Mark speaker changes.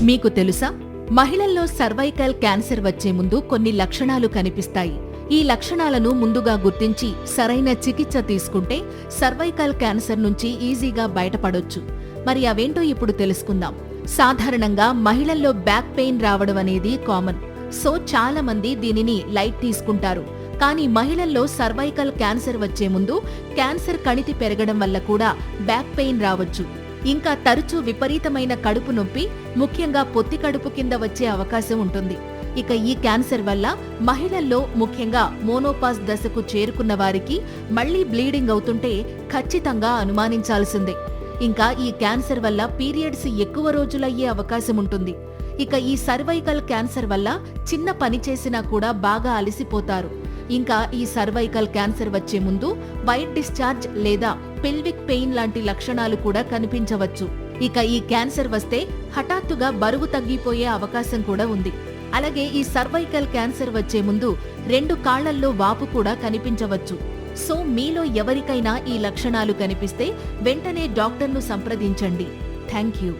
Speaker 1: మీకు తెలుసా, మహిళల్లో సర్వైకల్ క్యాన్సర్ వచ్చే ముందు కొన్ని లక్షణాలు కనిపిస్తాయి. ఈ లక్షణాలను ముందుగా గుర్తించి సరైన చికిత్స తీసుకుంటే సర్వైకల్ క్యాన్సర్ నుంచి ఈజీగా బయటపడొచ్చు. మరి అవేంటో ఇప్పుడు తెలుసుకుందాం. సాధారణంగా మహిళల్లో బ్యాక్ పెయిన్ రావడం అనేది కామన్. సో చాలా మంది దీనిని లైట్ తీసుకుంటారు. కానీ మహిళల్లో సర్వైకల్ క్యాన్సర్ వచ్చే ముందు క్యాన్సర్ కణితి పెరగడం వల్ల కూడా బ్యాక్ పెయిన్ రావచ్చు. ఇంకా తరచూ విపరీతమైన కడుపు నొప్పి, ముఖ్యంగా పొత్తి కడుపు కింద వచ్చే అవకాశం ఉంటుంది. ఇక ఈ క్యాన్సర్ వల్ల మహిళల్లో ముఖ్యంగా మోనోపాజ్ దశకు చేరుకున్న వారికి మళ్లీ బ్లీడింగ్ అవుతుంటే ఖచ్చితంగా అనుమానించాల్సిందే. ఇంకా ఈ క్యాన్సర్ వల్ల పీరియడ్స్ ఎక్కువ రోజులయ్యే అవకాశం ఉంటుంది. ఇక ఈ సర్వైకల్ క్యాన్సర్ వల్ల చిన్న పని చేసినా కూడా బాగా అలసిపోతారు. ఇంకా ఈ సర్వైకల్ క్యాన్సర్ వచ్చే ముందు వైట్ డిశ్చార్జ్ లేదా పెల్విక్ పెయిన్ లాంటి లక్షణాలు కూడా కనిపించవచ్చు. ఇక ఈ క్యాన్సర్ వస్తే హఠాత్తుగా బరువు తగ్గిపోయే అవకాశం కూడా ఉంది. అలాగే ఈ సర్వైకల్ క్యాన్సర్ వచ్చే ముందు 2 కాళ్లల్లో వాపు కూడా కనిపించవచ్చు. సో మీలో ఎవరికైనా ఈ లక్షణాలు కనిపిస్తే వెంటనే డాక్టర్ను సంప్రదించండి. Thank you.